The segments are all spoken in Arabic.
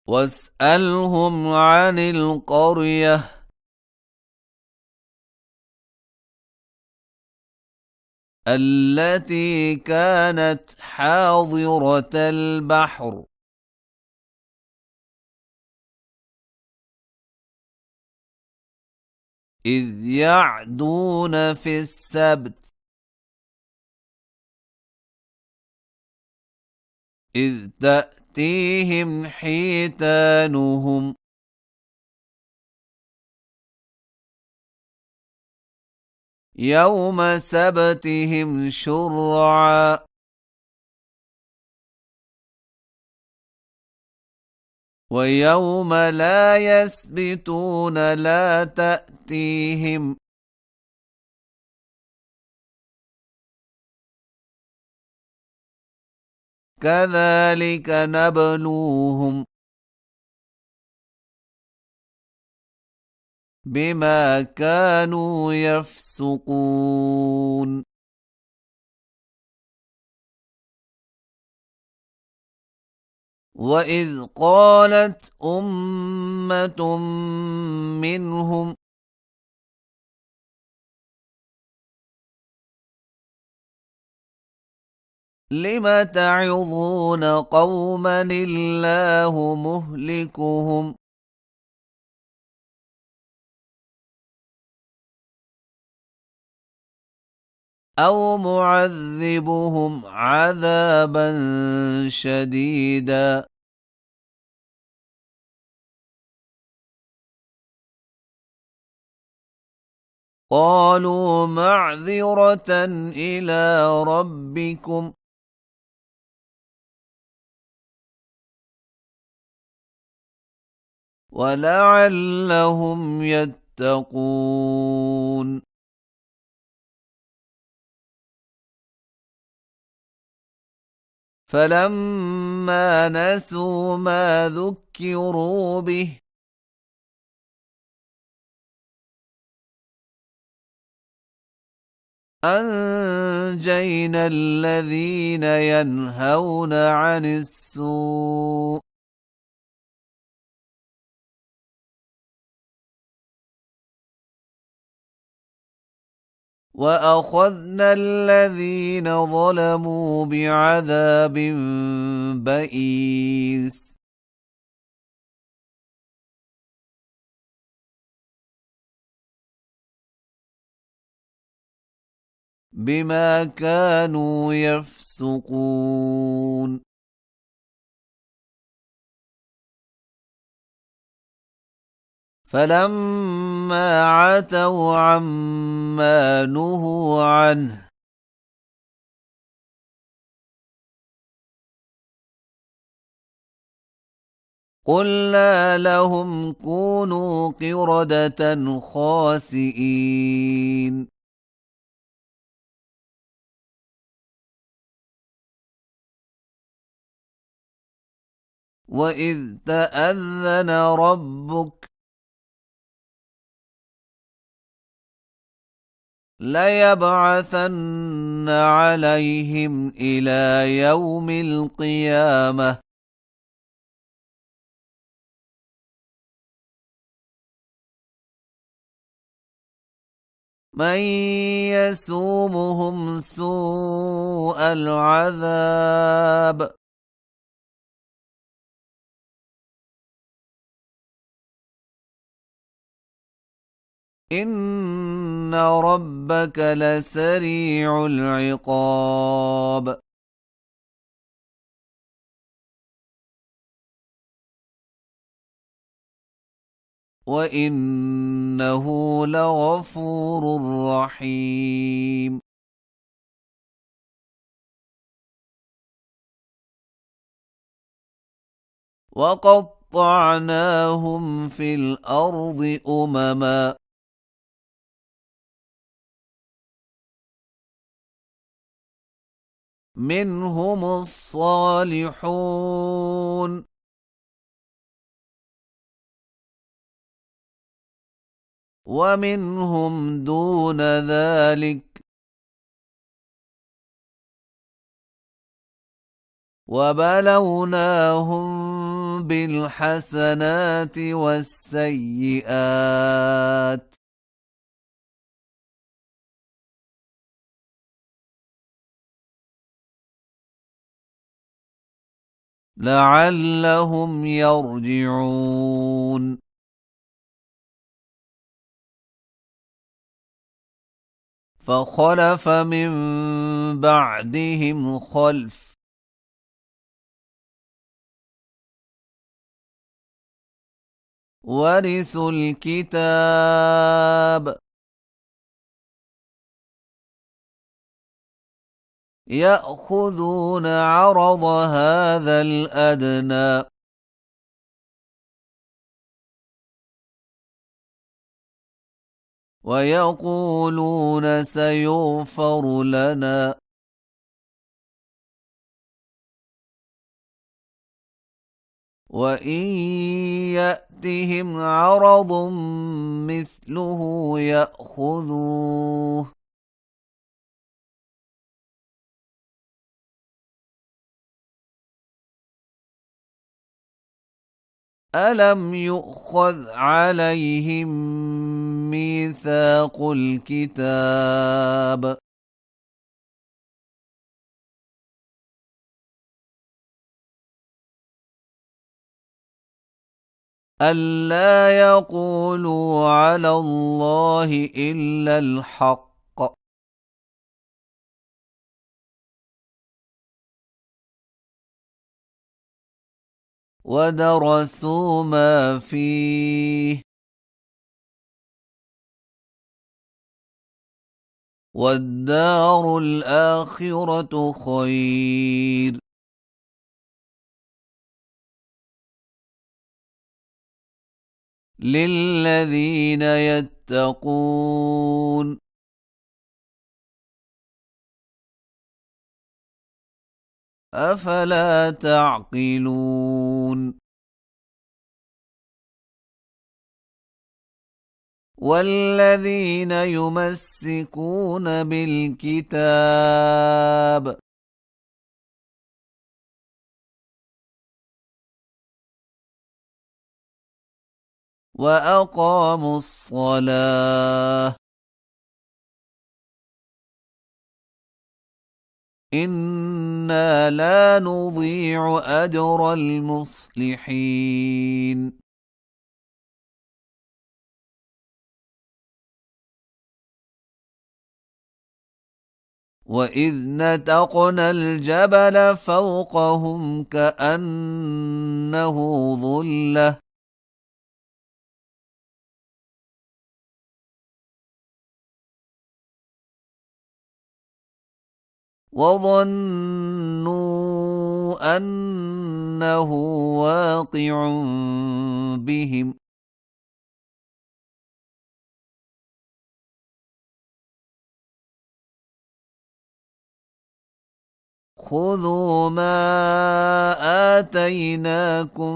واسألهم عن القرية التي كانت حاضرة البحر إذ يعدون في السبت إذ تأتيهم حيتانهم يوم سبتهم شرعا ويوم لا يسبتون لا تأتيهم كذلك نبلوهم بما كانوا يفسقون وإذ قالت أمة منهم لم تعظون قوما الله مهلكهم أو معذبهم عذابا شديدا قالوا معذرة إلى ربكم ولعلهم يتقون فلما نسوا ما ذكروا به أنجينا الذين ينهون عن السوء وأخذنا الذين ظلموا بعذاب بئيس بما كانوا يفسقون فلما عتوا عما نهوا عنه قلنا لهم كونوا قردة خاسئين وإذ تأذن ربك ليبعثن عليهم إلى يوم القيامة من يسومهم سوء العذاب إن ربك لسريع العقاب وإنه لغفور رحيم وقطعناهم في الأرض أمما منهم الصالحون ومنهم دون ذلك وبلوناهم بالحسنات والسيئات لعلهم يرجعون فخلف من بعدهم خلف ورثوا الكتاب يأخذون عرض هذا الأدنى ويقولون سيغفر لنا وإن يأتهم عرض مثله يأخذوه ألم يؤخذ عليهم ميثاق الكتاب ألا يقولوا على الله إلا الحق ودرسوا ما فيه والدار الآخرة خير للذين يتقون أفلا تعقلون والذين يمسكون بالكتاب وأقاموا الصلاة إنا لا نضيع أجر المصلحين وإذ نتقنا الجبل فوقهم كأنه ظلة وظنوا أنه واقع بهم خذوا ما آتيناكم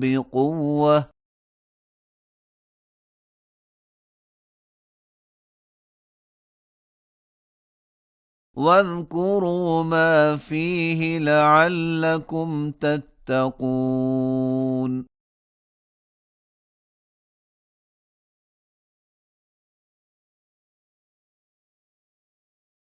بقوة واذكروا ما فيه لعلكم تتقون